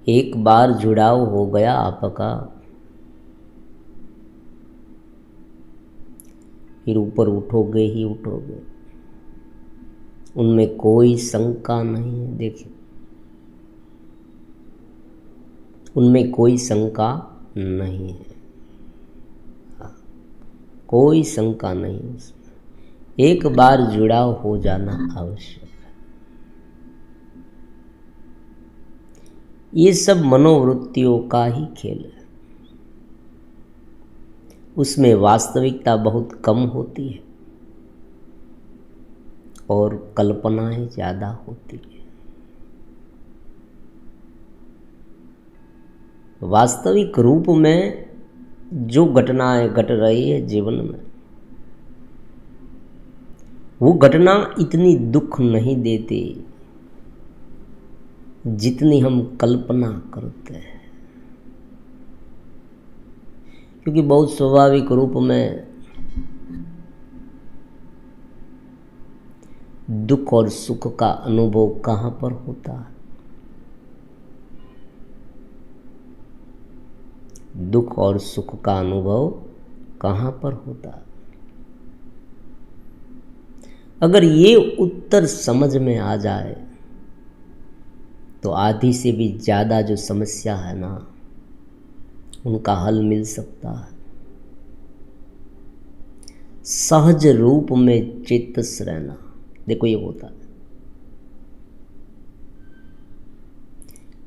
एक बार जुड़ाव हो गया आपका, फिर ऊपर उठोगे ही उठोगे, उनमें कोई शंका नहीं है। देखिए, उनमें कोई शंका नहीं है, कोई शंका नहीं है उसमें। एक बार जुड़ाव हो जाना आवश्यक है। ये सब मनोवृत्तियों का ही खेल है, उसमें वास्तविकता बहुत कम होती है और कल्पनाएं ज़्यादा होती है। वास्तविक रूप में जो घटनाएं घट रही है जीवन में, वो घटना इतनी दुख नहीं देती जितनी हम कल्पना करते हैं, क्योंकि बहुत स्वाभाविक रूप में दुख और सुख का अनुभव कहाँ पर होता है? दुख और सुख का अनुभव कहाँ पर होता है? अगर ये उत्तर समझ में आ जाए तो आधी से भी ज़्यादा जो समस्या है ना, उनका हल मिल सकता है। सहज रूप में चेतस रहना, देखो ये होता है।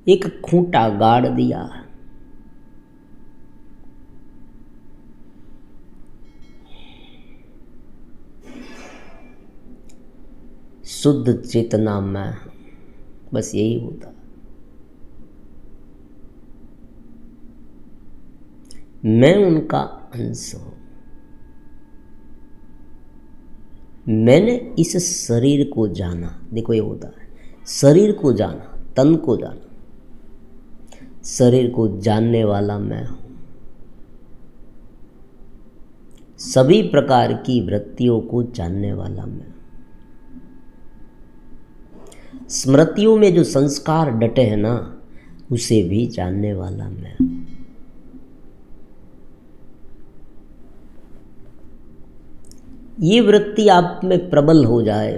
एक खूंटा गाड़ दिया, शुद्ध चेतना में, बस यही होता है। मैं उनका अंश हूं। मैंने इस शरीर को जाना, देखो ये होता है, शरीर को जाना, तन को जाना। शरीर को जानने वाला मैं हूं। सभी प्रकार की वृत्तियों को जानने वाला मैं हूं। स्मृतियों में जो संस्कार डटे हैं ना, उसे भी जानने वाला मैं हूं। ये वृत्ति आप में प्रबल हो जाए,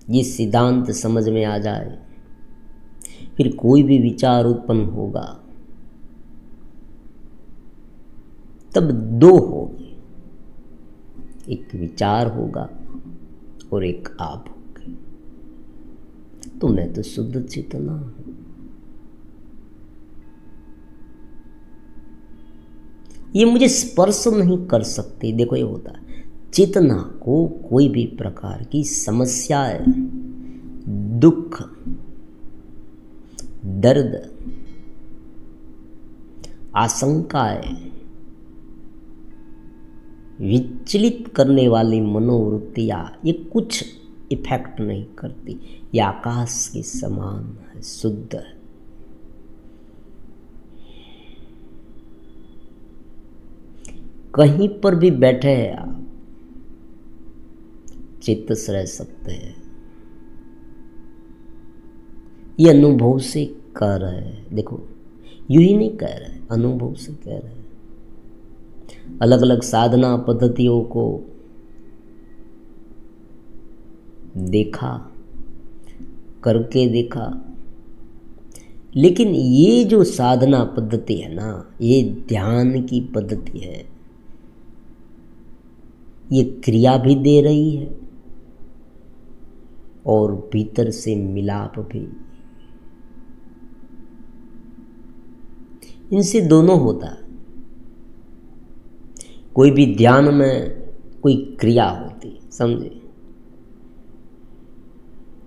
ये सिद्धांत समझ में आ जाए, फिर कोई भी विचार उत्पन्न होगा तब दो होंगे, एक विचार होगा और एक आप होगे। तो मैं तो शुद्ध चेतना हूं। ये मुझे स्पर्श नहीं कर सकती। देखो ये होता है, चेतना को कोई भी प्रकार की समस्याएं, दुख, दर्द, आशंकाएं, विचलित करने वाली मनोवृत्तियां, ये कुछ इफेक्ट नहीं करती। ये आकाश के समान है, शुद्ध है। कहीं पर भी बैठे हैं आप, चेतस रह सकते हैं। ये अनुभव से कह रहे हैं। देखो यूं ही नहीं कह रहे, अनुभव से कह रहे हैं। अलग अलग साधना पद्धतियों को देखा, करके देखा, लेकिन ये जो साधना पद्धति है ना, ये ध्यान की पद्धति है। ये क्रिया भी दे रही है और भीतर से मिलाप भी। इनसे दोनों होता है। कोई भी ध्यान में कोई क्रिया होती, समझे।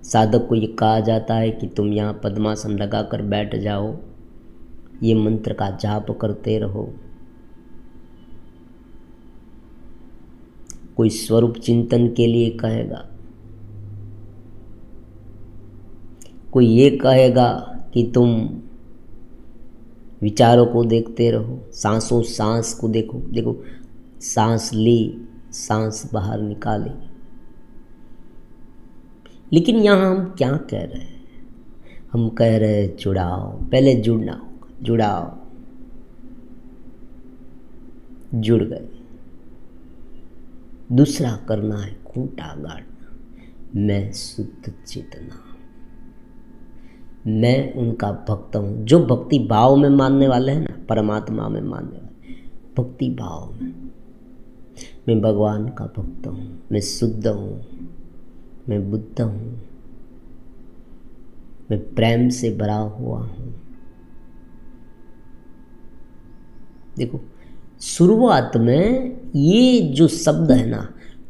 साधक को ये कहा जाता है कि तुम यहाँ पद्मासन लगाकर बैठ जाओ, ये मंत्र का जाप करते रहो। कोई स्वरूप चिंतन के लिए कहेगा, कोई ये कहेगा कि तुम विचारों को देखते रहो, सांसों सांस को देखो। देखो सांस ली, सांस बाहर निकाली। लेकिन यहाँ हम क्या कह रहे हैं? हम कह रहे जुड़ाओ, पहले जुड़ना होगा, जुड़ाओ, जुड़ गए। दूसरा करना है खूंटा गाड़ना, मैं शुद्ध चेतना, मैं उनका भक्त हूँ। जो भक्ति भाव में मानने वाले हैं ना, परमात्मा में मानने वाले, भक्ति भाव में, मैं भगवान का भक्त हूँ, मैं शुद्ध हूँ, मैं बुद्ध हूँ, मैं प्रेम से भरा हुआ हूँ। देखो शुरुआत में ये जो शब्द है ना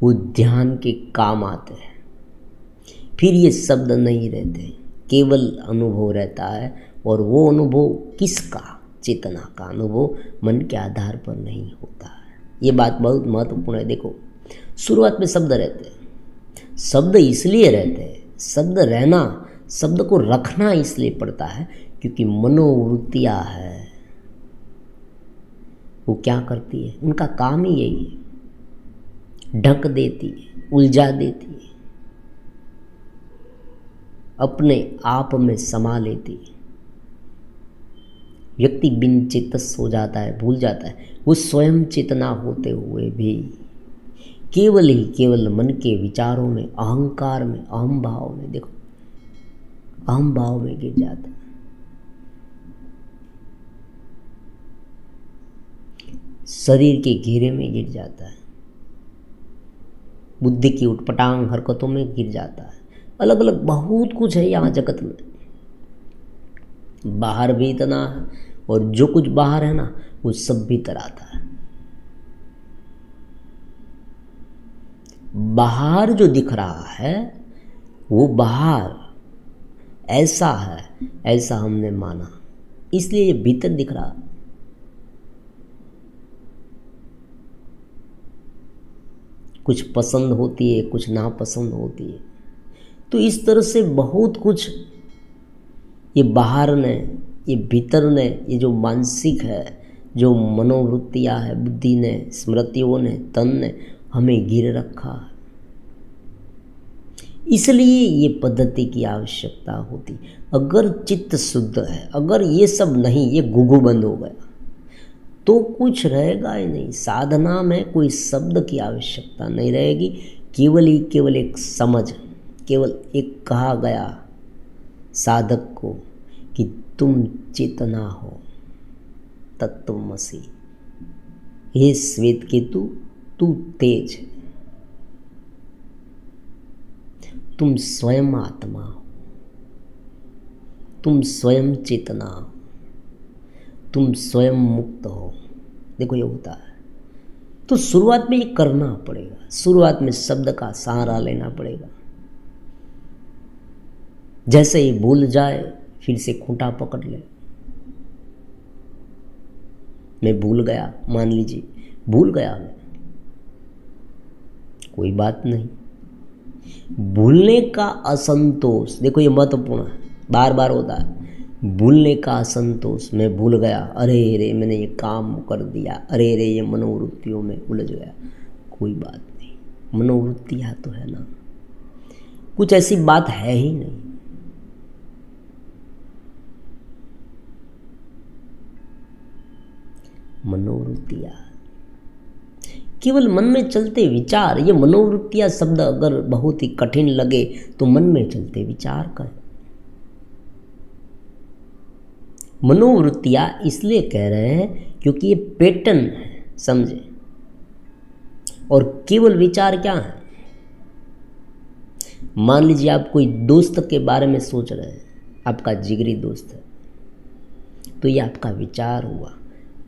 वो ध्यान के काम आते हैं, फिर ये शब्द नहीं रहते, केवल अनुभव रहता है। और वो अनुभव किसका? चेतना का अनुभव, मन के आधार पर नहीं होता है। ये बात बहुत महत्वपूर्ण है। देखो शुरुआत में शब्द रहते हैं, शब्द इसलिए रहते हैं, शब्द रहना, शब्द को रखना इसलिए पड़ता है क्योंकि मनोवृत्तियाँ है, वो क्या करती है, उनका काम ही यही है, ढक देती है, उलझा देती है, अपने आप में समा लेती है। व्यक्ति बिन चेतस हो जाता है, भूल जाता है वो स्वयं चेतना होते हुए भी केवल ही केवल मन के विचारों में, अहंकार में, अहम भाव में, देखो अहम भाव में गिर जाता है। शरीर के घेरे में गिर जाता है, बुद्धि की उटपटांग हरकतों में गिर जाता है। अलग अलग बहुत कुछ है यहाँ जगत में, बाहर भी इतना है और जो कुछ बाहर है ना वो सब भीतर आता है। बाहर जो दिख रहा है वो बाहर ऐसा है, ऐसा हमने माना, इसलिए ये भीतर दिख रहा है। कुछ पसंद होती है, कुछ नापसंद होती है। तो इस तरह से बहुत कुछ ये बाहर ने, ये भीतर ने, ये जो मानसिक है, जो मनोवृत्तियाँ है, बुद्धि ने, स्मृतियों ने, तन ने हमें गिर रखा है। इसलिए ये पद्धति की आवश्यकता होती। अगर चित्त शुद्ध है, अगर ये सब नहीं, ये गुगु बंद हो गया तो कुछ रहेगा ही नहीं। साधना में कोई शब्द की आवश्यकता नहीं रहेगी, केवल ही केवल एक समझ, केवल एक कहा गया साधक को कि तुम चेतना हो, तत्वमसि, हे श्वेत केतु तू तेज, तुम स्वयं आत्मा हो, तुम स्वयं चेतना हो, तुम स्वयं मुक्त हो। देखो ये होता है। तो शुरुआत में ये करना पड़ेगा, शुरुआत में शब्द का सहारा लेना पड़ेगा। जैसे ही भूल जाए फिर से खूंटा पकड़ ले। मैं भूल गया, मान लीजिए भूल गया मैं, कोई बात नहीं। भूलने का असंतोष, देखो ये महत्वपूर्ण है, बार बार होता है। भूलने का असंतोष, मैं भूल गया, अरे रे मैंने ये काम कर दिया, अरे रे ये मनोवृत्तियों में उलझ गया, कोई बात नहीं। मनोवृत्तियाँ तो है ना, कुछ ऐसी बात है ही नहीं। मनोवृत्तियाँ केवल मन में चलते विचार, ये मनोवृत्तियाँ शब्द अगर बहुत ही कठिन लगे तो मन में चलते विचार करें। मनोवृत्तियाँ इसलिए कह रहे हैं क्योंकि ये पैटर्न है, समझे। और केवल विचार क्या है, मान लीजिए आप कोई दोस्त के बारे में सोच रहे हैं, आपका जिगरी दोस्त है, तो ये आपका विचार हुआ।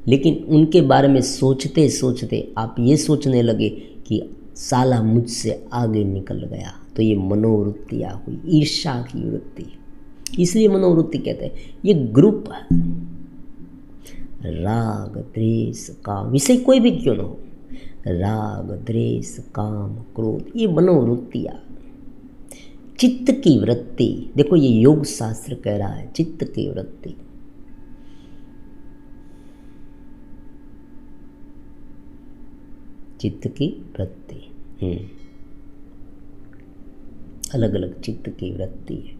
लेकिन उनके बारे में सोचते सोचते आप ये सोचने लगे कि साला मुझसे आगे निकल गया, तो ये मनोवृत्तियाँ हुई, ईर्ष्या की वृत्ति। इसलिए मनोवृत्ति कहते हैं। ये ग्रुप है, राग द्वेष काम, विषय कोई भी क्यों ना हो, राग द्वेष काम क्रोध, ये मनोवृत्तियाँ, चित्त की वृत्ति। देखो ये योग शास्त्र कह रहा है, चित्त की वृत्ति। चित्त की वृत्ति, अलग अलग चित्त की वृत्ति है।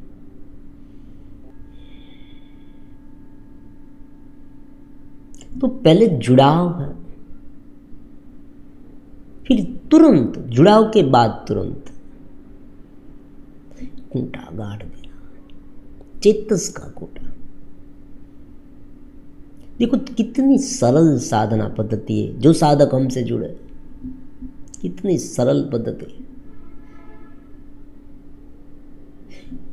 तो पहले जुड़ाव है, फिर तुरंत जुड़ाव के बाद तुरंत खूंटा गाड़ देना, चेतस का खूंटा। देखो कितनी सरल साधना पद्धति है जो साधक हमसे जुड़े, कितनी सरल पद्धति।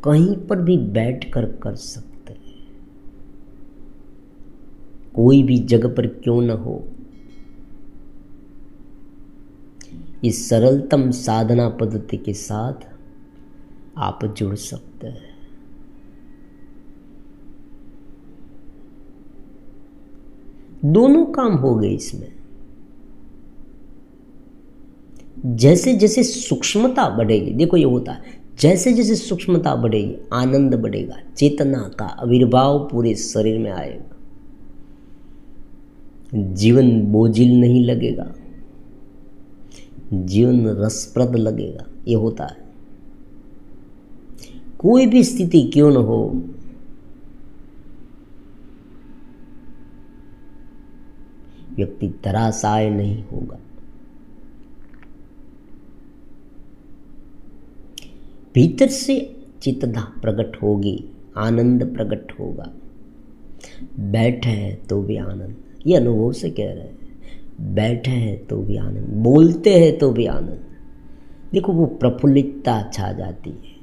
कहीं पर भी बैठ कर सकते हैं, कोई भी जगह पर क्यों न हो। इस सरलतम साधना पद्धति के साथ आप जुड़ सकते हैं। दोनों काम हो गए इसमें। जैसे जैसे सूक्ष्मता बढ़ेगी, देखो ये होता है, जैसे जैसे सूक्ष्मता बढ़ेगी आनंद बढ़ेगा, चेतना का आविर्भाव पूरे शरीर में आएगा, जीवन बोझिल नहीं लगेगा, जीवन रसप्रद लगेगा। ये होता है। कोई भी स्थिति क्यों न हो, व्यक्ति धराशाय नहीं होगा। भीतर से चेतना प्रकट होगी, आनंद प्रकट होगा। बैठे हैं तो भी आनंद, ये अनुभव से कह रहे हैं। बैठे हैं तो भी आनंद, बोलते हैं तो भी आनंद। देखो वो प्रफुल्लितता छा जाती है,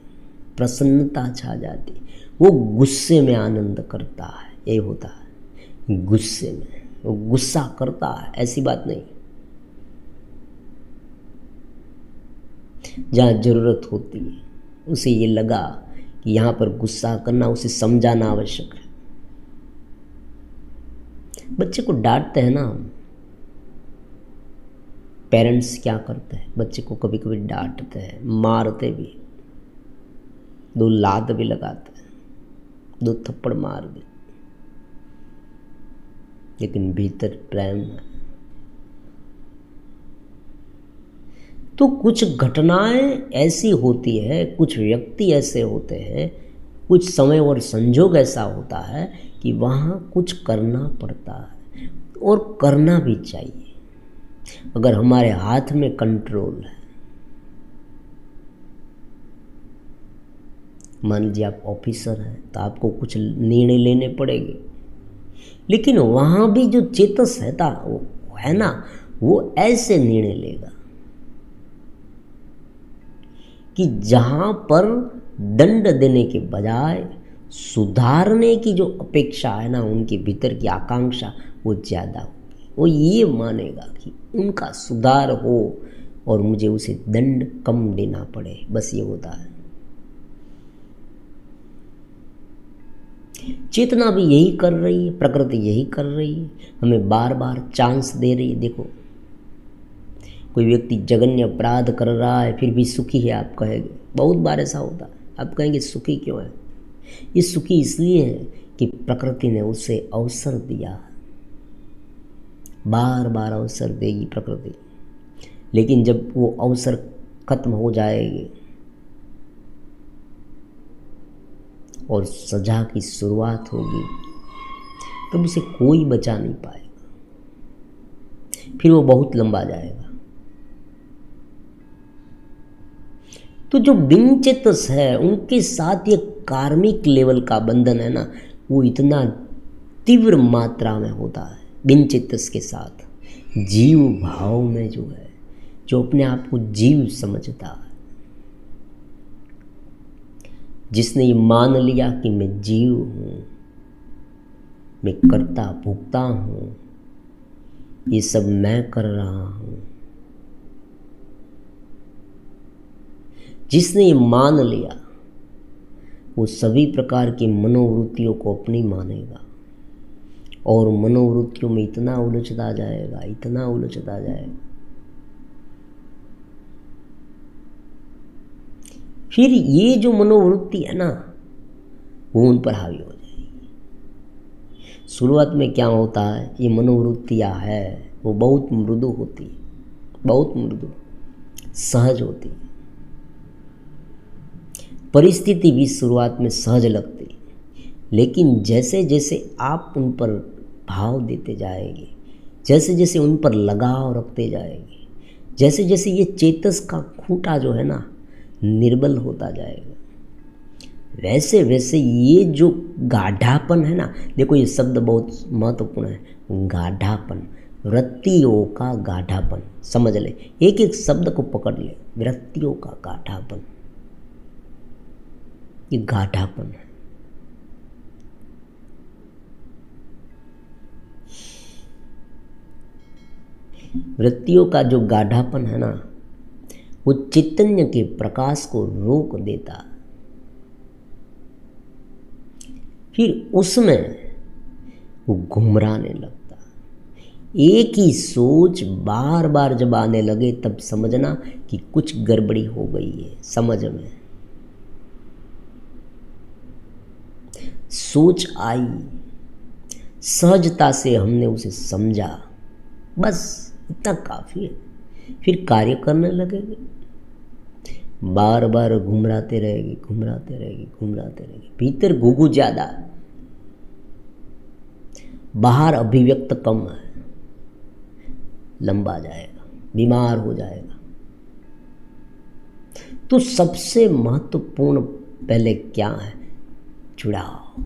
प्रसन्नता छा जाती है। वो गुस्से में आनंद करता है, ये होता है। गुस्से में वो गुस्सा करता है, ऐसी बात नहीं। जहाँ जरूरत होती है उसे ये लगा कि यहाँ पर गुस्सा करना, उसे समझाना आवश्यक है। बच्चे को डांटते हैं ना हम, पेरेंट्स क्या करते हैं, बच्चे को कभी कभी डांटते हैं, मारते भी, 2 लात भी लगाते हैं, 2 थप्पड़ मार दे, लेकिन भीतर प्रेम है। तो कुछ घटनाएं ऐसी होती है, कुछ व्यक्ति ऐसे होते हैं, कुछ समय और संजोग ऐसा होता है कि वहाँ कुछ करना पड़ता है और करना भी चाहिए। अगर हमारे हाथ में कंट्रोल है, मान लीजिए आप ऑफिसर हैं तो आपको कुछ निर्णय लेने पड़ेंगे, लेकिन वहाँ भी जो चेतस है ना, वो ऐसे निर्णय लेगा कि जहाँ पर दंड देने के बजाय सुधारने की जो अपेक्षा है ना, उनके भीतर की आकांक्षा वो ज़्यादा होगी। वो ये मानेगा कि उनका सुधार हो और मुझे उसे दंड कम देना पड़े, बस ये होता है। चेतना भी यही कर रही है, प्रकृति यही कर रही है, हमें बार बार चांस दे रही है। देखो कोई व्यक्ति जघन्य अपराध कर रहा है फिर भी सुखी है, आप कहेंगे, बहुत बार ऐसा होता है। आप कहेंगे सुखी क्यों है? ये सुखी इसलिए है कि प्रकृति ने उसे अवसर दिया, बार बार अवसर देगी प्रकृति, लेकिन जब वो अवसर खत्म हो जाएगी और सजा की शुरुआत होगी, तब उसे कोई बचा नहीं पाएगा, फिर वो बहुत लंबा जाएगा। तो जो बिन चेतस है उनके साथ ये कार्मिक लेवल का बंधन है ना, वो इतना तीव्र मात्रा में होता है। बिन चेतस के साथ जीव भाव में जो है, जो अपने आप को जीव समझता है, जिसने ये मान लिया कि मैं जीव हूँ, मैं कर्ता भोक्ता हूँ, ये सब मैं कर रहा हूँ, जिसने ये मान लिया वो सभी प्रकार की मनोवृत्तियों को अपनी मानेगा और मनोवृत्तियों में इतना उलझता जाएगा, इतना उलझता जाएगा, फिर ये जो मनोवृत्ति है ना वो उन पर हावी हो जाएगी। शुरुआत में क्या होता है, ये मनोवृत्तियाँ है वो बहुत मृदु होती है, बहुत मृदु सहज होती है। परिस्थिति भी शुरुआत में सहज लगती है, लेकिन जैसे जैसे आप उन पर भाव देते जाएंगे, जैसे जैसे उन पर लगाव रखते जाएंगे, जैसे जैसे ये चेतस का खूंटा जो है ना निर्बल होता जाएगा, वैसे वैसे ये जो गाढ़ापन है ना, देखो ये शब्द बहुत महत्वपूर्ण है, गाढ़ापन, वृत्तियों का गाढ़ापन, समझ ले, एक एक शब्द को पकड़ ले, वृत्तियों का गाढ़ापन, ये गाढ़ापन है। वृत्तियों का जो गाढ़ापन है ना, वो चैतन्य के प्रकाश को रोक देता, फिर उसमें वो घुमराने लगता। एक ही सोच बार बार जब आने लगे तब समझना कि कुछ गड़बड़ी हो गई है समझ में। सोच आई, सहजता से हमने उसे समझा, बस इतना काफ़ी है, फिर कार्य करने लगेंगे, बार बार घुमराते रहेगी, घुमराते रहेगी, घुमराते रहेगी। भीतर घुघू ज़्यादा, बाहर अभिव्यक्त कम है, लंबा जाएगा, बीमार हो जाएगा। तो सबसे महत्वपूर्ण पहले क्या है? जुड़ाव।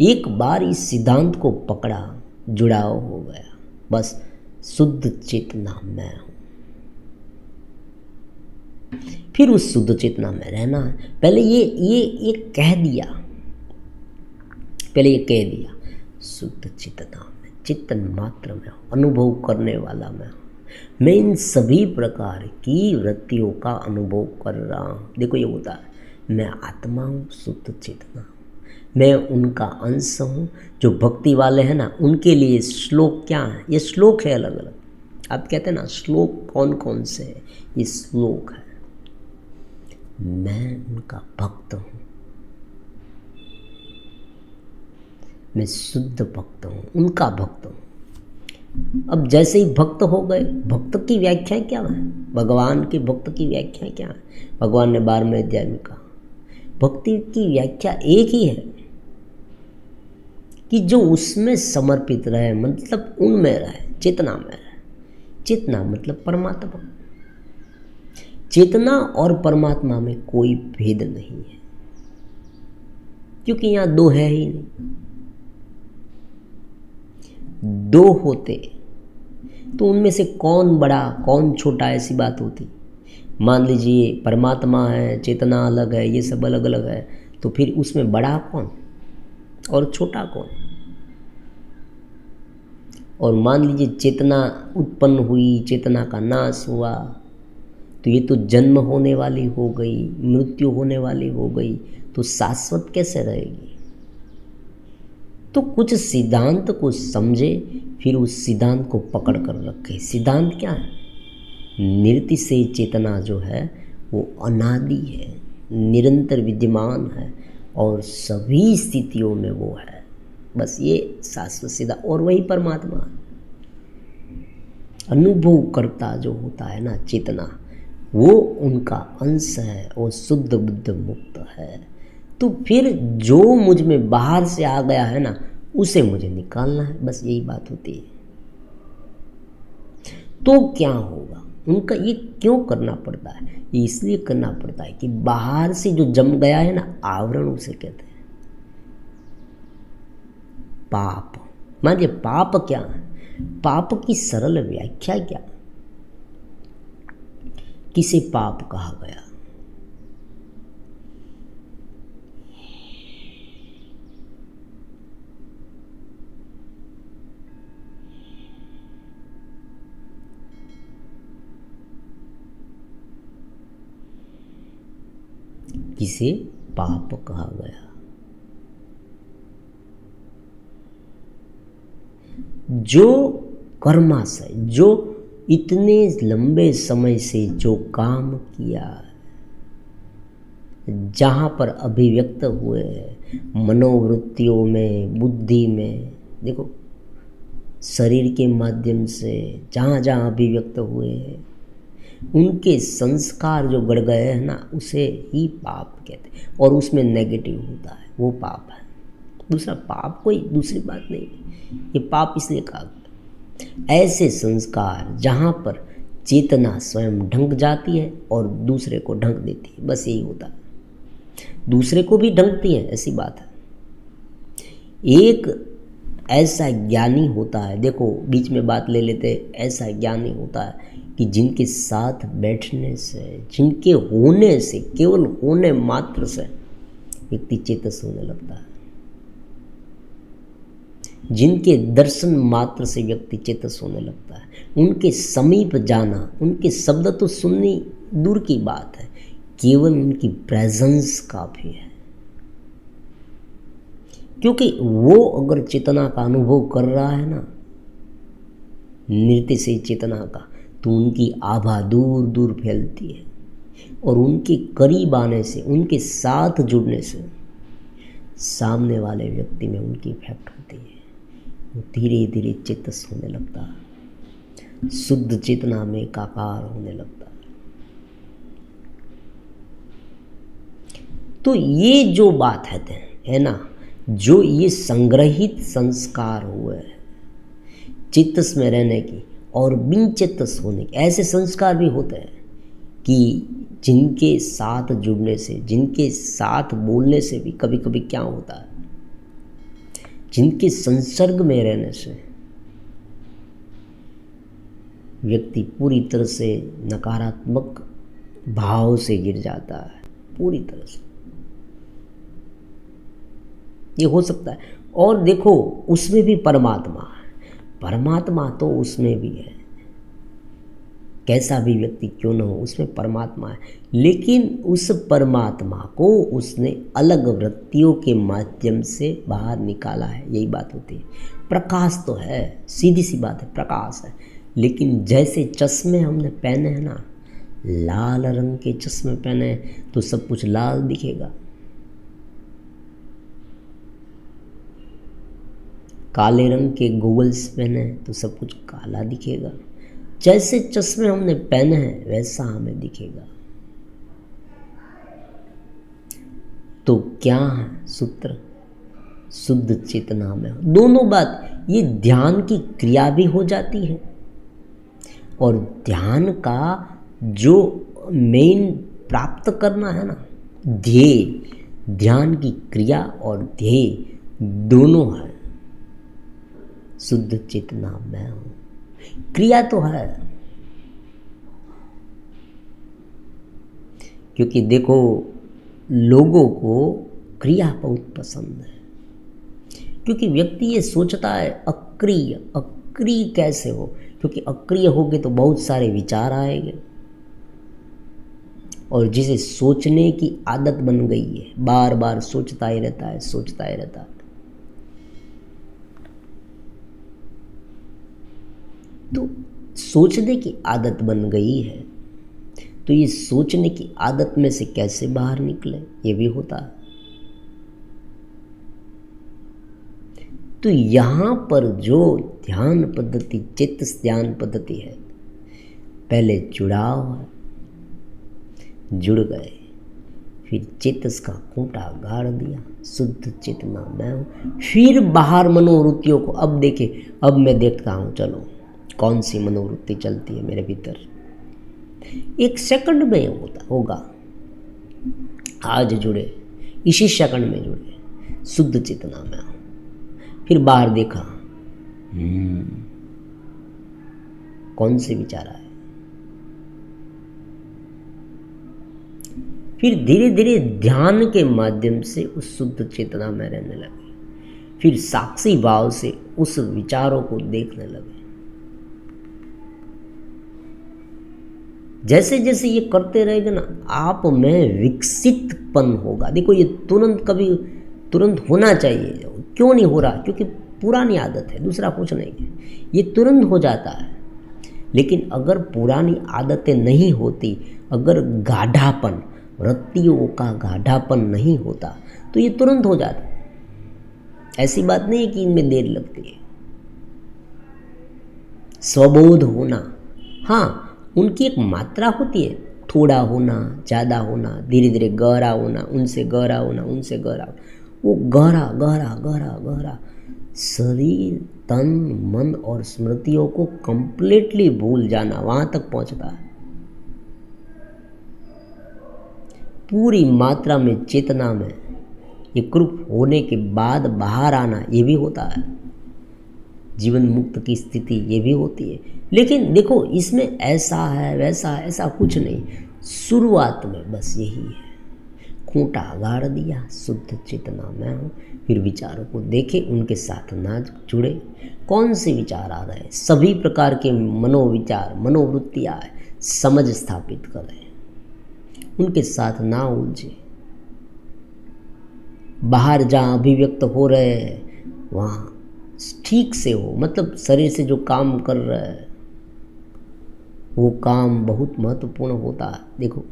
एक बार इस सिद्धांत को पकड़ा, जुड़ाव हो गया, बस शुद्ध चेतना मैं हूं। फिर उस शुद्ध चेतना में रहना है। पहले ये कह दिया, पहले ये कह दिया, शुद्ध चेतना में, चित्तन मात्र में हूं, अनुभव करने वाला मैं हूं। मैं इन सभी प्रकार की वृत्तियों का अनुभव कर रहा हूँ। देखो ये होता है, मैं आत्मा हूँ, शुद्ध चेतना हूँ, मैं उनका अंश हूँ। जो भक्ति वाले हैं ना, उनके लिए श्लोक क्या है? ये श्लोक है अलग अलग। आप कहते हैं ना श्लोक कौन कौन से है? ये श्लोक है। मैं उनका भक्त हूँ, मैं शुद्ध भक्त हूँ, उनका भक्त हूँ। अब जैसे ही भक्त हो गए, भक्त की व्याख्या क्या है? भगवान के भक्त की व्याख्या क्या है? भगवान ने 12वें अध्याय में कहा, भक्ति की व्याख्या एक ही है कि जो उसमें समर्पित रहे, मतलब उनमें रहे, चेतना में रहे। चेतना मतलब परमात्मा। चेतना और परमात्मा में कोई भेद नहीं है, क्योंकि यहाँ दो है ही नहीं। दो होते तो उनमें से कौन बड़ा कौन छोटा, ऐसी बात होती। मान लीजिए परमात्मा है, चेतना अलग है, ये सब अलग अलग है, तो फिर उसमें बड़ा कौन और छोटा कौन? और मान लीजिए चेतना उत्पन्न हुई, चेतना का नाश हुआ, तो ये तो जन्म होने वाली हो गई, मृत्यु होने वाली हो गई, तो शाश्वत कैसे रहेगी? तो कुछ सिद्धांत को समझे, फिर उस सिद्धांत को पकड़ कर रखे। सिद्धांत क्या है? निरति से चेतना जो है वो अनादि है, निरंतर विद्यमान है और सभी स्थितियों में वो है। बस ये शाश्वत सीधा, और वही परमात्मा है। अनुभव करता जो होता है ना चेतना, वो उनका अंश है और शुद्ध बुद्ध मुक्त है। तो फिर जो मुझ में बाहर से आ गया है ना, उसे मुझे निकालना है, बस यही बात होती है। तो क्या होगा? उनका ये क्यों करना पड़ता है? ये इसलिए करना पड़ता है कि बाहर से जो जम गया है ना आवरण, उसे कहते हैं पाप। मानिए पाप क्या है? पाप की सरल व्याख्या क्या? किसे पाप कहा गया? किसे पाप कहा गया? जो कर्माशय, जो इतने लंबे समय से जो काम किया, जहाँ पर अभिव्यक्त हुए मनोवृत्तियों में, बुद्धि में, देखो शरीर के माध्यम से जहाँ जहाँ अभिव्यक्त हुए हैं, उनके संस्कार जो गड़ गए हैं ना, उसे ही पाप कहते हैं। और उसमें नेगेटिव होता है, वो पाप है। दूसरा पाप कोई दूसरी बात नहीं, ये पाप इसलिए कहा गया। ऐसे संस्कार जहाँ पर चेतना स्वयं ढंक जाती है और दूसरे को ढंक देती है, बस यही होता है। दूसरे को भी ढंकती है, ऐसी बात है। एक ऐसा ज्ञानी होता है, देखो बीच में बात ले लेते, ऐसा ज्ञानी होता है कि जिनके साथ बैठने से, जिनके होने से, केवल होने मात्र से व्यक्ति चेतस होने लगता है। जिनके दर्शन मात्र से व्यक्ति चेतस होने लगता है। उनके समीप जाना, उनके शब्द तो सुननी दूर की बात है, केवल उनकी प्रेजेंस काफ़ी है। क्योंकि वो अगर चेतना का अनुभव कर रहा है ना, नृत्य से चेतना का, तो उनकी आभा दूर दूर फैलती है और उनके करीब आने से, उनके साथ जुड़ने से सामने वाले व्यक्ति में उनकी इफेक्ट होती है। वो धीरे धीरे चेतस होने लगता है, शुद्ध चेतना में एकाकार होने लगता है। तो ये जो बात है ना, जो ये संग्रहित संस्कार हुए हैं चेतस में रहने की और बिन चेतस होने के, ऐसे संस्कार भी होते हैं कि जिनके साथ जुड़ने से, जिनके साथ बोलने से भी कभी कभी क्या होता है, जिनके संसर्ग में रहने से व्यक्ति पूरी तरह से नकारात्मक भाव से गिर जाता है, पूरी तरह से। ये हो सकता है। और देखो उसमें भी परमात्मा है, परमात्मा तो उसमें भी है, कैसा भी व्यक्ति क्यों न हो उसमें परमात्मा है। लेकिन उस परमात्मा को उसने अलग वृत्तियों के माध्यम से बाहर निकाला है, यही बात होती है। प्रकाश तो है, सीधी सी बात है, प्रकाश है। लेकिन जैसे चश्मे हमने पहने हैं ना, लाल रंग के चश्मे पहने तो सब कुछ लाल दिखेगा, काले रंग के गॉगल्स पहने तो सब कुछ काला दिखेगा। जैसे चश्मे हमने पहने हैं वैसा हमें दिखेगा। तो क्या है सूत्र? शुद्ध चेतना में दोनों बात, ये ध्यान की क्रिया भी हो जाती है और ध्यान का जो मेन प्राप्त करना है ना, ध्येय, ध्यान की क्रिया और ध्येय दोनों है। शुद्ध चेतना मैं हूँ, क्रिया तो है। क्योंकि देखो लोगों को क्रिया बहुत पसंद है, क्योंकि व्यक्ति ये सोचता है अक्रिय, अक्रिय कैसे हो, क्योंकि अक्रिय होगे तो बहुत सारे विचार आएंगे। और जिसे सोचने की आदत बन गई है, बार बार सोचता ही रहता है, सोचता ही रहता है, तो सोचने की आदत बन गई है, तो ये सोचने की आदत में से कैसे बाहर निकले, ये भी होता है। तो यहाँ पर जो ध्यान पद्धति, चेतस ध्यान पद्धति है, पहले जुड़ाव है, जुड़ गए, फिर चेतस का खूंटा गाड़ दिया, शुद्ध चेतना मैं हूँ। फिर बाहर मनोवृत्तियों को अब देखे, अब मैं देखता हूँ, चलो कौन सी मनोवृत्ति चलती है मेरे भीतर। एक सेकंड में होगा, आज जुड़े, इसी सेकंड में जुड़े, शुद्ध चेतना में हूँ। फिर बाहर देखा, कौन से विचार आए। फिर धीरे धीरे ध्यान के माध्यम से उस शुद्ध चेतना में रहने लगे, फिर साक्षी भाव से उस विचारों को देखने लगे। जैसे जैसे ये करते रहेंगे ना, आप में विकसितपन होगा। देखो ये तुरंत होना चाहिए, क्यों नहीं हो रहा? क्योंकि पुरानी आदत है, दूसरा कुछ नहीं है। ये तुरंत हो जाता है, लेकिन अगर पुरानी आदतें नहीं होती, अगर गाढ़ापन, वृत्तियों का गाढ़ापन नहीं होता, तो ये तुरंत हो जाता। ऐसी बात नहीं है कि इनमें देर लगती है। स्वबोध होना, हाँ उनकी एक मात्रा होती है, थोड़ा होना, ज़्यादा होना, धीरे धीरे गहरा होना, उनसे गहरा होना, उनसे गहरा होना, वो गहरा गहरा गहरा गहरा शरीर, तन, मन और स्मृतियों को कंप्लीटली भूल जाना, वहां तक पहुंचता है। पूरी मात्रा में चेतना में एकरूप होने के बाद बाहर आना, ये भी होता है। जीवन मुक्त की स्थिति ये भी होती है। लेकिन देखो, इसमें ऐसा है वैसा है, ऐसा कुछ नहीं। शुरुआत में बस यही है, खूंटा गाड़ दिया, शुद्ध चेतना मैं हूँ। फिर विचारों को देखे, उनके साथ ना जुड़े। कौन से विचार आ रहे हैं? सभी प्रकार के मनोविचार, मनोवृत्तियाँ समझ स्थापित करें, उनके साथ ना उलझे। बाहर जहाँ अभिव्यक्त हो रहे हैं वहाँ ठीक से हो, मतलब शरीर से जो काम कर रहा है वो काम बहुत महत्वपूर्ण होता है। देखो,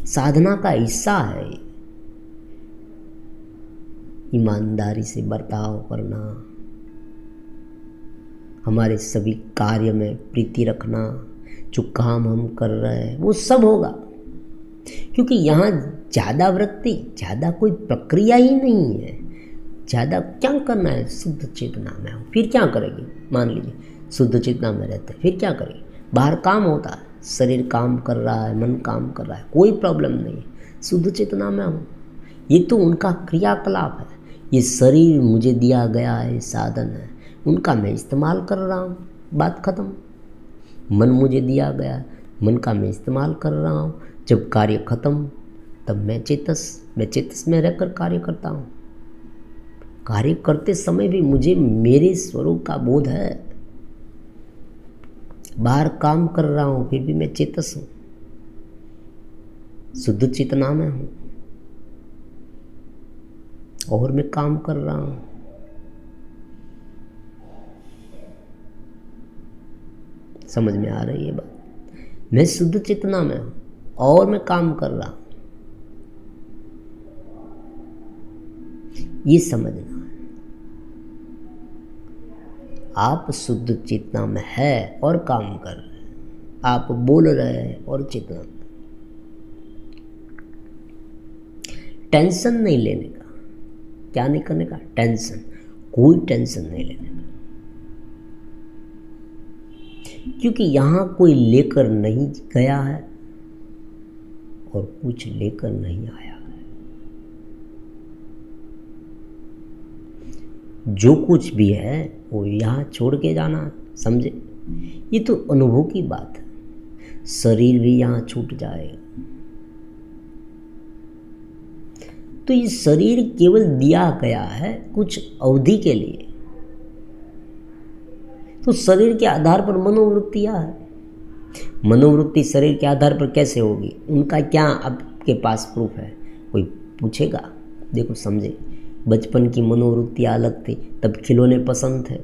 साधना का हिस्सा है ईमानदारी से बर्ताव करना, हमारे सभी कार्य में प्रीति रखना, जो काम हम कर रहे हैं वो सब होगा। क्योंकि यहाँ ज़्यादा वृत्ति, ज़्यादा कोई प्रक्रिया ही नहीं है। ज़्यादा क्या करना है? शुद्ध चेतना में हो, फिर क्या करेंगे? मान लीजिए शुद्ध चेतना में रहते हैं, फिर क्या करेंगे? बाहर काम होता है, शरीर काम कर रहा है, मन काम कर रहा है, कोई प्रॉब्लम नहीं है। शुद्ध चेतना में हो, ये तो उनका क्रियाकलाप है। ये शरीर मुझे दिया गया है, साधन है, उनका मैं इस्तेमाल कर रहा हूँ, बात ख़त्म। मन मुझे दिया गया, मन का मैं इस्तेमाल कर रहा हूँ। जब कार्य ख़त्म तब मैं चेतस में रहकर कार्य करता हूँ। कार्य करते समय भी मुझे मेरे स्वरूप का बोध है। बाहर काम कर रहा हूँ फिर भी मैं चेतस हूँ, शुद्ध चेतना में हूँ और मैं काम कर रहा हूँ। समझ में आ रही है बात? मैं शुद्ध चेतना में हूँ और मैं काम कर रहा हूँ, ये समझना है। आप शुद्ध चेतना में है और काम कर रहे हैं, आप बोल रहे हैं और चेतना। टेंशन नहीं लेने का, क्या नहीं करने का? टेंशन, कोई टेंशन नहीं लेने का। क्योंकि यहाँ कोई लेकर नहीं गया है और कुछ लेकर नहीं आया है। जो कुछ भी है वो यहाँ छोड़ के जाना है, समझे? ये तो अनुभव की बात है। शरीर भी यहाँ छूट जाएगा। तो ये शरीर केवल दिया गया है कुछ अवधि के लिए। तो शरीर के आधार पर मनोवृत्तियाँ है। मनोवृत्ति शरीर के आधार पर कैसे होगी? उनका क्या आपके पास प्रूफ है? कोई पूछेगा? देखो समझे, बचपन की मनोवृत्तियाँ अलग थी, तब खिलौने पसंद थे।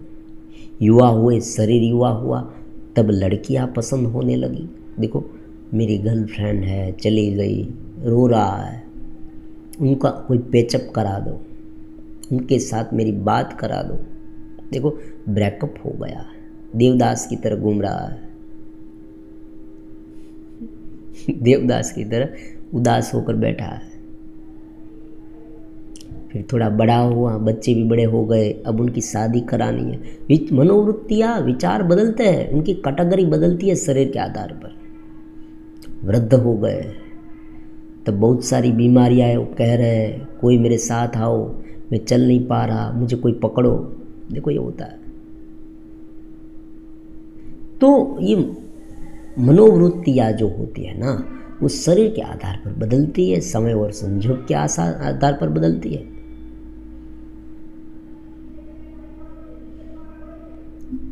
युवा हुए, शरीर युवा हुआ, तब लड़कियाँ पसंद होने लगी। देखो, मेरी गर्लफ्रेंड है, चली गई, रो रहा है, उनका कोई पेचअप करा दो, उनके साथ मेरी बात करा दो। देखो, ब्रेकअप हो गया है, देवदास की तरह घूम रहा है, देवदास की तरह उदास होकर बैठा है। फिर थोड़ा बड़ा हुआ, बच्चे भी बड़े हो गए, अब उनकी शादी करानी है। मनोवृत्तियाँ, विचार बदलते हैं, उनकी कैटेगरी बदलती है शरीर के आधार पर। वृद्ध हो गए तब बहुत सारी बीमारियाँ हैं, वो कह रहे हैं कोई मेरे साथ आओ, मैं चल नहीं पा रहा, मुझे कोई पकड़ो। देखो ये होता है। तो ये मनोवृत्तियाँ जो होती है ना, वो शरीर के आधार पर बदलती है, समय और संजोग के आधार पर बदलती है।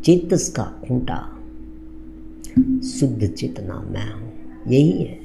चेतस का खूंटा शुद्ध चेतना मैं हूँ, यही है।